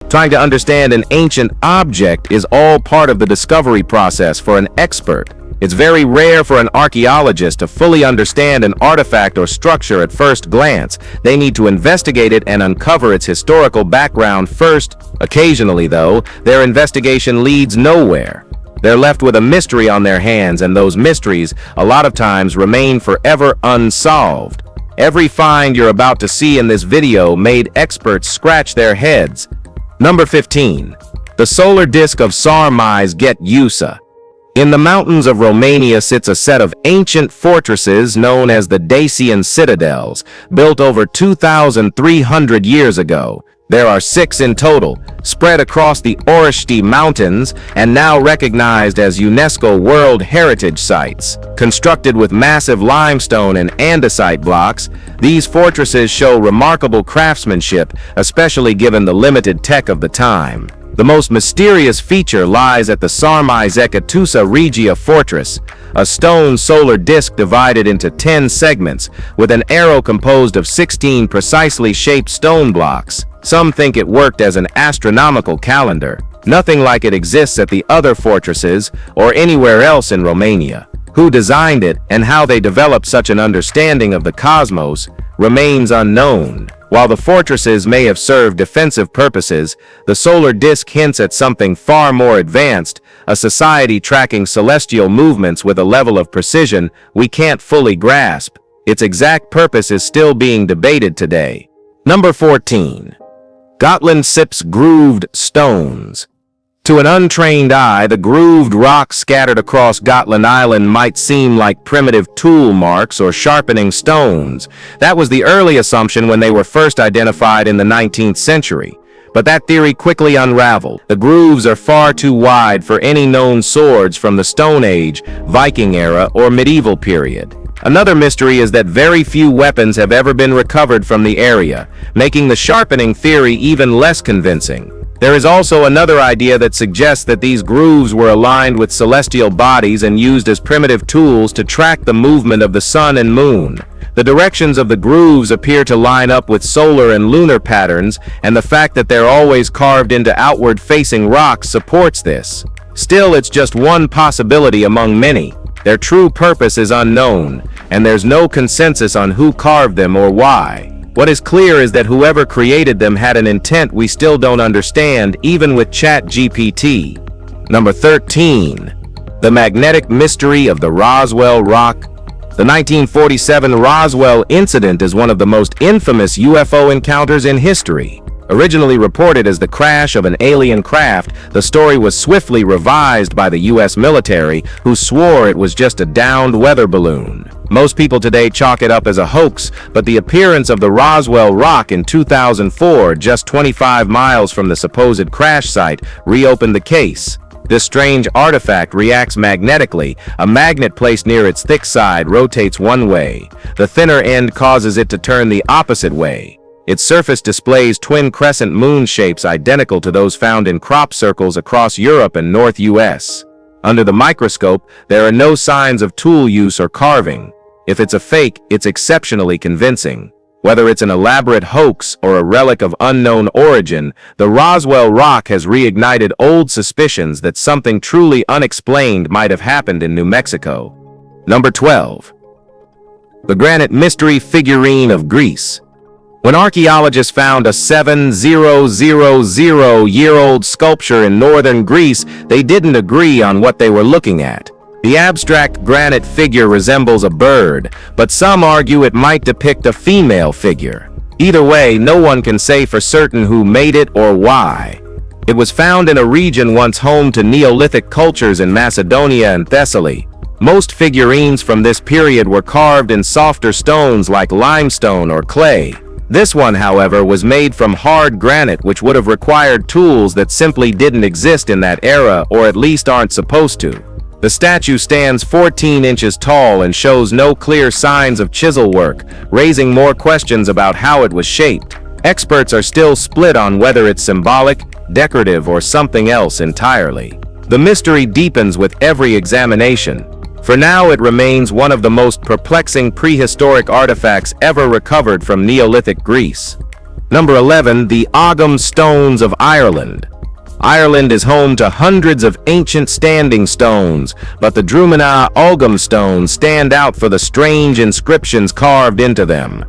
Trying to understand an ancient object is all part of the discovery process for an expert. It's very rare for an archaeologist to fully understand an artifact or structure at first glance. They need to investigate it and uncover its historical background first. Occasionally, though, their investigation leads nowhere. They're left with a mystery on their hands, and those mysteries, a lot of times, remain forever unsolved. Every find you're about to see in this video made experts scratch their heads. Number 15. The solar disk of Sarmis get Usa. In the mountains of Romania sits a set of ancient fortresses known as the Dacian citadels, built over 2,300 years ago. There are 6 in total, spread across the Orishti Mountains and now recognized as UNESCO World Heritage Sites. Constructed with massive limestone and andesite blocks, these fortresses show remarkable craftsmanship, especially given the limited tech of the time. The most mysterious feature lies at the Sarmis Ekatusa Regia Fortress, a stone solar disk divided into 10 segments, with an arrow composed of 16 precisely shaped stone blocks. Some think it worked as an astronomical calendar. Nothing like it exists at the other fortresses or anywhere else in Romania. Who designed it and how they developed such an understanding of the cosmos remains unknown. While the fortresses may have served defensive purposes, the solar disk hints at something far more advanced, a society tracking celestial movements with a level of precision we can't fully grasp. Its exact purpose is still being debated today. Number 14. Gotland Sips grooved stones. To an untrained eye, the grooved rocks scattered across Gotland Island might seem like primitive tool marks or sharpening stones. That was the early assumption when they were first identified in the 19th century. But that theory quickly unraveled. The grooves are far too wide for any known swords from the Stone Age, Viking era, or medieval period. Another mystery is that very few weapons have ever been recovered from the area, making the sharpening theory even less convincing. There is also another idea that suggests that these grooves were aligned with celestial bodies and used as primitive tools to track the movement of the sun and moon. The directions of the grooves appear to line up with solar and lunar patterns, and the fact that they're always carved into outward-facing rocks supports this. Still, it's just one possibility among many. Their true purpose is unknown, and there's no consensus on who carved them or why. What is clear is that whoever created them had an intent we still don't understand, even with ChatGPT. Number 13. The magnetic mystery of the Roswell Rock. The 1947 Roswell incident is one of the most infamous UFO encounters in history. Originally reported as the crash of an alien craft, the story was swiftly revised by the U.S. military, who swore it was just a downed weather balloon. Most people today chalk it up as a hoax, but the appearance of the Roswell Rock in 2004, just 25 miles from the supposed crash site, reopened the case. This strange artifact reacts magnetically. A magnet placed near its thick side rotates one way. The thinner end causes it to turn the opposite way. Its surface displays twin crescent moon shapes identical to those found in crop circles across Europe and North US. Under the microscope, there are no signs of tool use or carving. If it's a fake, it's exceptionally convincing. Whether it's an elaborate hoax or a relic of unknown origin, the Roswell Rock has reignited old suspicions that something truly unexplained might have happened in New Mexico. Number 12. The granite mystery figurine of Greece. When archaeologists found a 7,000-year-old sculpture in northern Greece, they didn't agree on what they were looking at. The abstract granite figure resembles a bird, but some argue it might depict a female figure. Either way, no one can say for certain who made it or why. It was found in a region once home to Neolithic cultures in Macedonia and Thessaly. Most figurines from this period were carved in softer stones like limestone or clay. This one, however, was made from hard granite, which would have required tools that simply didn't exist in that era, or at least aren't supposed to. The statue stands 14 inches tall and shows no clear signs of chisel work, raising more questions about how it was shaped. Experts are still split on whether it's symbolic, decorative, or something else entirely. The mystery deepens with every examination. For now, it remains one of the most perplexing prehistoric artifacts ever recovered from Neolithic Greece. Number 11, the Agum stones of Ireland. Ireland is home to hundreds of ancient standing stones, but the Drumina Agum stones stand out for the strange inscriptions carved into them.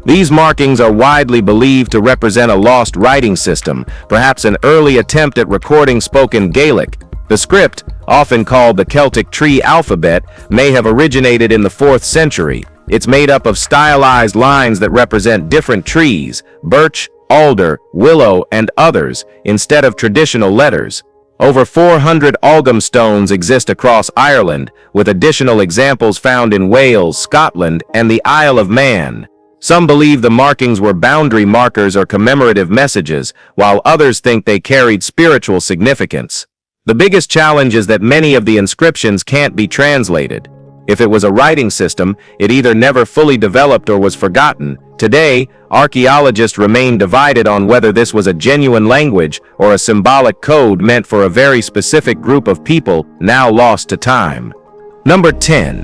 These markings are widely believed to represent a lost writing system, perhaps an early attempt at recording spoken Gaelic. The script, often called the Celtic tree alphabet, may have originated in the 4th century. It's made up of stylized lines that represent different trees, birch, alder, willow, and others, instead of traditional letters. Over 400 Agum stones exist across Ireland, with additional examples found in Wales, Scotland, and the Isle of Man. Some believe the markings were boundary markers or commemorative messages, while others think they carried spiritual significance. The biggest challenge is that many of the inscriptions can't be translated. If it was a writing system, it either never fully developed or was forgotten. Today, archaeologists remain divided on whether this was a genuine language or a symbolic code meant for a very specific group of people now lost to time. Number 10.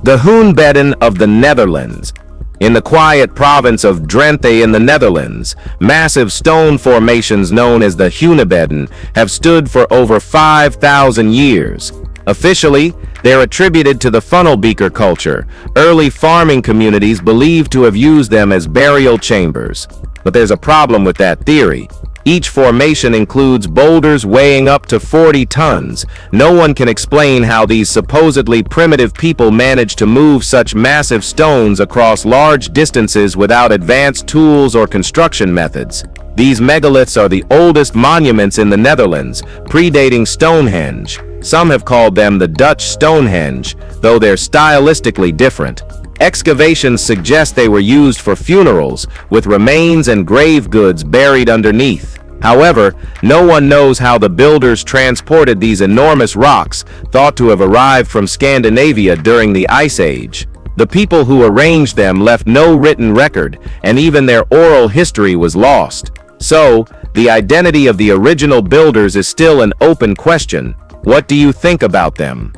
The Hunebedin of the Netherlands. In the quiet province of Drenthe in the Netherlands, massive stone formations known as the Hunebedin have stood for over 5,000 years. Officially, they're attributed to the funnel beaker culture. Early farming communities believed to have used them as burial chambers. But there's a problem with that theory. Each formation includes boulders weighing up to 40 tons. No one can explain how these supposedly primitive people managed to move such massive stones across large distances without advanced tools or construction methods. These megaliths are the oldest monuments in the Netherlands, predating Stonehenge. Some have called them the Dutch Stonehenge, though they're stylistically different. Excavations suggest they were used for funerals, with remains and grave goods buried underneath. However, no one knows how the builders transported these enormous rocks, thought to have arrived from Scandinavia during the Ice Age. The people who arranged them left no written record, and even their oral history was lost. So, the identity of the original builders is still an open question. What do you think about them?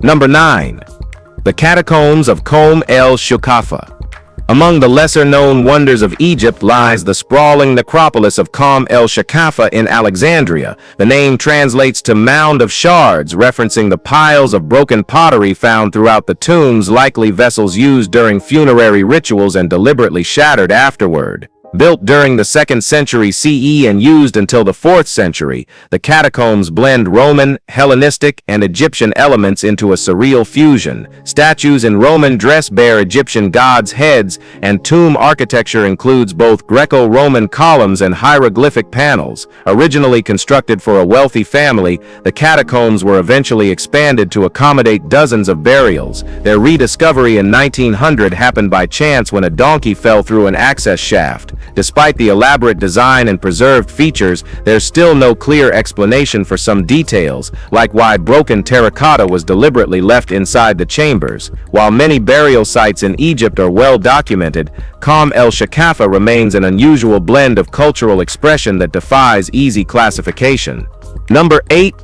Number 9. The Catacombs of Qom el-Shukafa. Among the lesser-known wonders of Egypt lies the sprawling necropolis of Qom el-Shukafa in Alexandria. The name translates to Mound of Shards, referencing the piles of broken pottery found throughout the tombs, likely vessels used during funerary rituals and deliberately shattered afterward. Built during the 2nd century CE and used until the 4th century, the catacombs blend Roman, Hellenistic, and Egyptian elements into a surreal fusion. Statues in Roman dress bear Egyptian gods' heads, and tomb architecture includes both Greco-Roman columns and hieroglyphic panels. Originally constructed for a wealthy family, the catacombs were eventually expanded to accommodate dozens of burials. Their rediscovery in 1900 happened by chance when a donkey fell through an access shaft. Despite the elaborate design and preserved features, there's still no clear explanation for some details, like why broken terracotta was deliberately left inside the chambers. While many burial sites in Egypt are well documented, Qom el-Shukafa remains an unusual blend of cultural expression that defies easy classification. Number 8.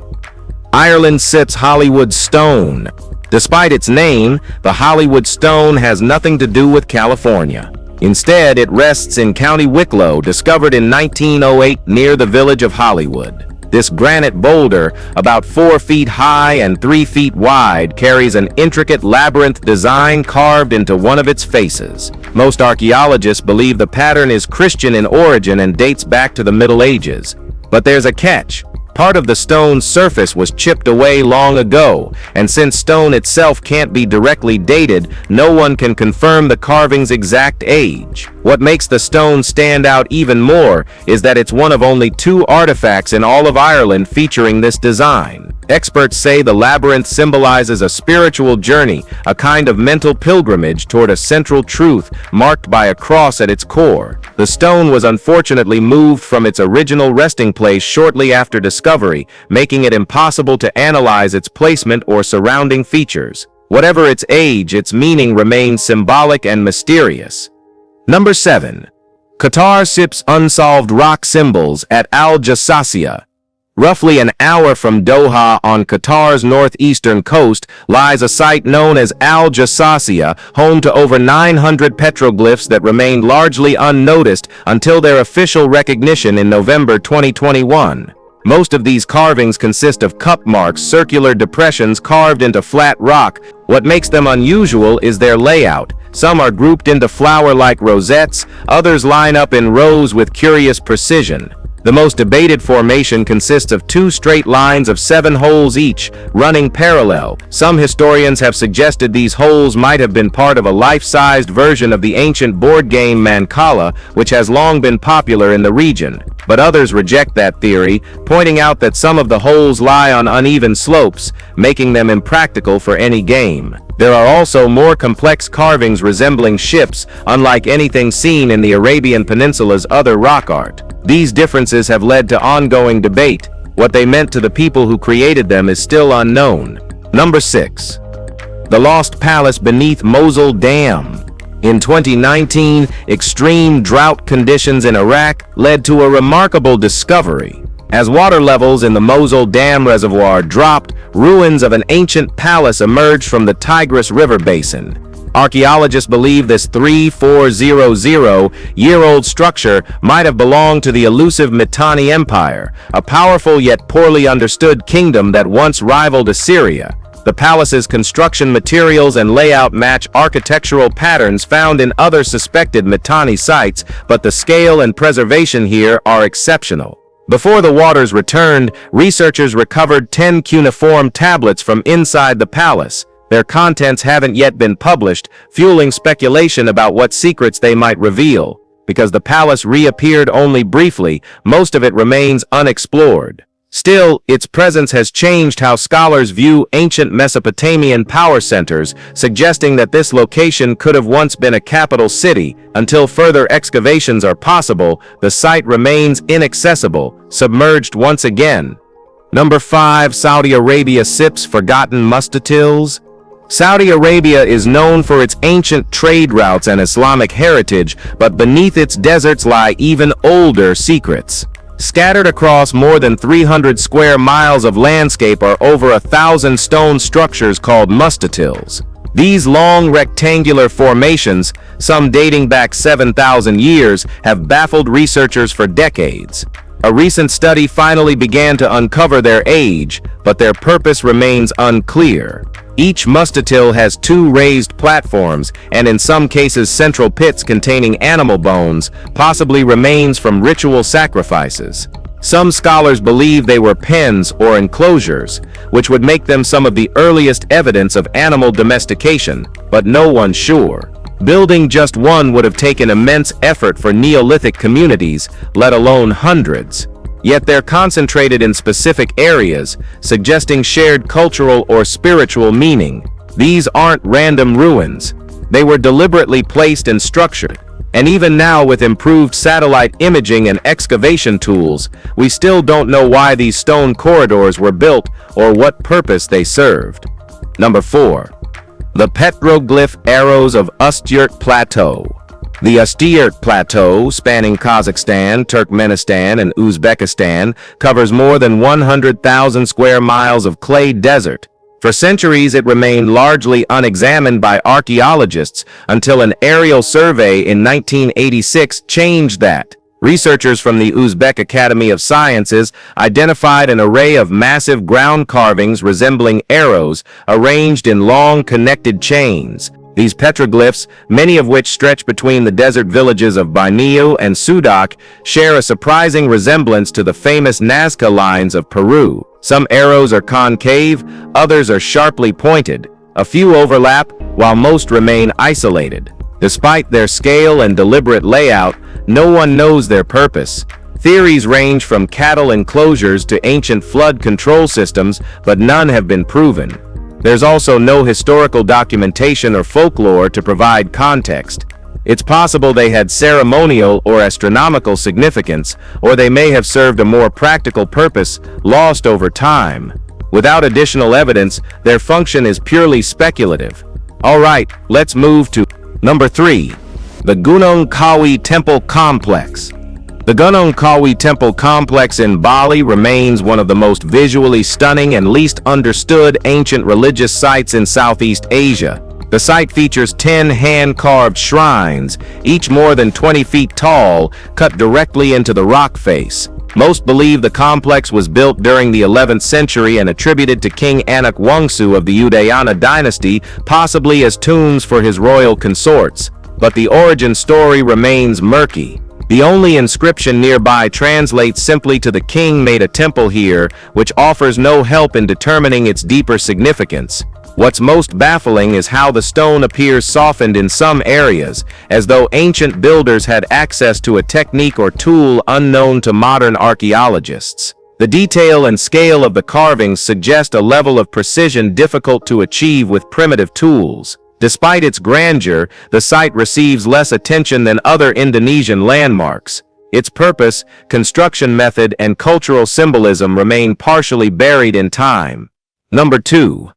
Gotland Sips Hollywood Stone. Despite its name, the Hollywood Stone has nothing to do with California. Instead, it rests in County Wicklow, discovered in 1908 near the village of Hollywood. This granite boulder, about 4 feet high and 3 feet wide, carries an intricate labyrinth design carved into one of its faces. Most archaeologists believe the pattern is Christian in origin and dates back to the Middle Ages. But there's a catch. Part of the stone's surface was chipped away long ago, and since stone itself can't be directly dated, no one can confirm the carving's exact age. What makes the stone stand out even more is that it's one of only 2 artifacts in all of Ireland featuring this design. Experts say the labyrinth symbolizes a spiritual journey, a kind of mental pilgrimage toward a central truth marked by a cross at its core. The stone was unfortunately moved from its original resting place shortly after discovery, making it impossible to analyze its placement or surrounding features. Whatever its age, its meaning remains symbolic and mysterious. Number 7. Qatar Sips Unsolved Rock Symbols at Al Jassasiyah. Roughly an hour from Doha on Qatar's northeastern coast lies a site known as Al-Jassasiyah, home to over 900 petroglyphs that remained largely unnoticed until their official recognition in November 2021. Most of these carvings consist of cup marks, circular depressions carved into flat rock. What makes them unusual is their layout. Some are grouped into flower-like rosettes, others line up in rows with curious precision. The most debated formation consists of two straight lines of 7 holes each, running parallel. Some historians have suggested these holes might have been part of a life-sized version of the ancient board game Mancala, which has long been popular in the region. But others reject that theory, pointing out that some of the holes lie on uneven slopes, making them impractical for any game. There are also more complex carvings resembling ships, unlike anything seen in the Arabian Peninsula's other rock art. These differences have led to ongoing debate. What they meant to the people who created them is still unknown. Number 6. The Lost Palace beneath Mosul Dam. In 2019, extreme drought conditions in Iraq led to a remarkable discovery. As water levels in the Mosul Dam reservoir dropped, ruins of an ancient palace emerged from the Tigris River basin. Archaeologists believe this 3,400-year-old structure might have belonged to the elusive Mitanni Empire, a powerful yet poorly understood kingdom that once rivaled Assyria. The palace's construction materials and layout match architectural patterns found in other suspected Mitanni sites, but the scale and preservation here are exceptional. Before the waters returned, researchers recovered 10 cuneiform tablets from inside the palace. Their contents haven't yet been published, fueling speculation about what secrets they might reveal. Because the palace reappeared only briefly, most of it remains unexplored. Still, its presence has changed how scholars view ancient Mesopotamian power centers, suggesting that this location could have once been a capital city. Until further excavations are possible, the site remains inaccessible, submerged once again. Number 5. Saudi Arabia Sips forgotten mustatills. Saudi Arabia is known for its ancient trade routes and Islamic heritage, but beneath its deserts lie even older secrets. Scattered across more than 300 square miles of landscape are over 1,000 stone structures called mustatills. These long rectangular formations, some dating back 7,000 years, have baffled researchers for decades. A recent study finally began to uncover their age, but their purpose remains unclear. Each mustatill has 2 raised platforms, and in some cases central pits containing animal bones, possibly remains from ritual sacrifices. Some scholars believe they were pens or enclosures, which would make them some of the earliest evidence of animal domestication, but no one's sure. Building just one would have taken immense effort for Neolithic communities, let alone hundreds. Yet they're concentrated in specific areas, suggesting shared cultural or spiritual meaning. These aren't random ruins. They were deliberately placed and structured. And even now, with improved satellite imaging and excavation tools, we still don't know why these stone corridors were built or what purpose they served. Number 4. The Petroglyph Arrows of Austert Plateau. The Austert Plateau, spanning Kazakhstan, Turkmenistan, and Uzbekistan, covers more than 100,000 square miles of clay desert. For centuries, it remained largely unexamined by archaeologists until an aerial survey in 1986 changed that. Researchers from the Uzbek Academy of Sciences identified an array of massive ground carvings resembling arrows arranged in long connected chains. These petroglyphs, many of which stretch between the desert villages of Bainio and Sudak, share a surprising resemblance to the famous Nazca lines of Peru. Some arrows are concave, others are sharply pointed. A few overlap, while most remain isolated. Despite their scale and deliberate layout, no one knows their purpose. Theories range from cattle enclosures to ancient flood control systems, but none have been proven. There's also no historical documentation or folklore to provide context. It's possible they had ceremonial or astronomical significance, or they may have served a more practical purpose, lost over time. Without additional evidence, their function is purely speculative. Alright, let's move to Number 3. The Gunnong Kawi Temple Complex. The Gunnong Kawi temple complex in Bali remains one of the most visually stunning and least understood ancient religious sites in Southeast Asia. The site features 10 hand-carved shrines, each more than 20 feet tall, cut directly into the rock face. Most believe the complex was built during the 11th century and attributed to King Anak Wangsu of the Udayana dynasty, possibly as tombs for his royal consorts. But the origin story remains murky. The only inscription nearby translates simply to "the king made a temple here," which offers no help in determining its deeper significance. What's most baffling is how the stone appears softened in some areas, as though ancient builders had access to a technique or tool unknown to modern archaeologists. The detail and scale of the carvings suggest a level of precision difficult to achieve with primitive tools. Despite its grandeur, the site receives less attention than other Indonesian landmarks. Its purpose, construction method, and cultural symbolism remain partially buried in time. Number 2.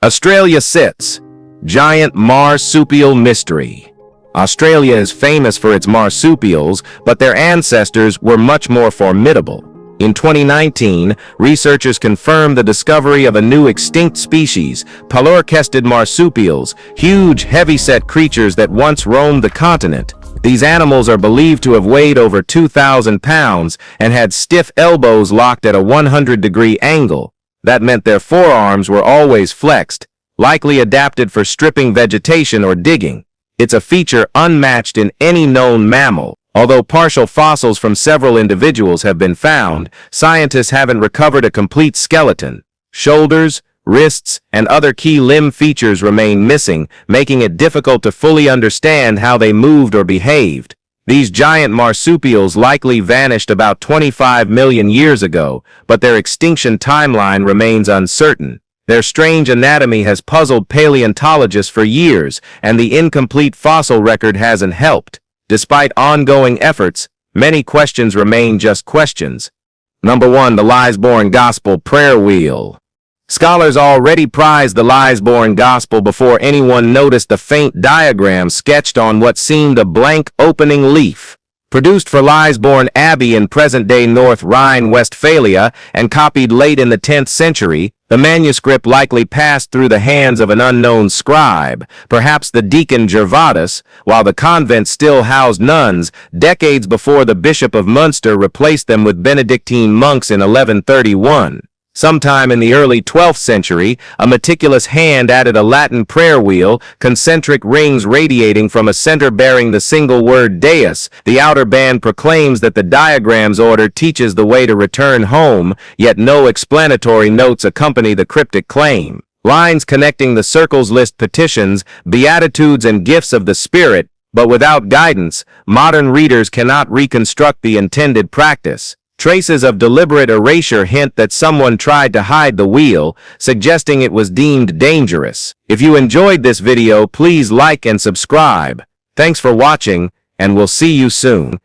Australia Sips, giant marsupial mystery. Australia is famous for its marsupials, but their ancestors were much more formidable. In 2019, researchers confirmed the discovery of a new extinct species, palurocestid marsupials, huge, heavy-set creatures that once roamed the continent. These animals are believed to have weighed over 2,000 pounds and had stiff elbows locked at a 100-degree angle. That meant their forearms were always flexed, likely adapted for stripping vegetation or digging. It's a feature unmatched in any known mammal. Although partial fossils from several individuals have been found, scientists haven't recovered a complete skeleton. Shoulders, wrists, and other key limb features remain missing, making it difficult to fully understand how they moved or behaved. These giant marsupials likely vanished about 25 million years ago, but their extinction timeline remains uncertain. Their strange anatomy has puzzled paleontologists for years, and the incomplete fossil record hasn't helped. Despite ongoing efforts, many questions remain just questions. Number 1. The Liesorn Gospel Prayer Wheel. Scholars already prized the Liesorn Gospel before anyone noticed the faint diagram sketched on what seemed a blank opening leaf. Produced for Liesorn Abbey in present-day North Rhine-Westphalia and copied late in the 10th century, the manuscript likely passed through the hands of an unknown scribe, perhaps the deacon Gervadus, while the convent still housed nuns, decades before the Bishop of Munster replaced them with Benedictine monks in 1131. Sometime in the early 12th century, a meticulous hand added a Latin prayer wheel, concentric rings radiating from a center bearing the single word Deus. The outer band proclaims that the diagram's order teaches the way to return home, yet no explanatory notes accompany the cryptic claim. Lines connecting the circles list petitions, beatitudes, and gifts of the Spirit, but without guidance, modern readers cannot reconstruct the intended practice. Traces of deliberate erasure hint that someone tried to hide the wheel, suggesting it was deemed dangerous. If you enjoyed this video, please like and subscribe. Thanks for watching, and we'll see you soon.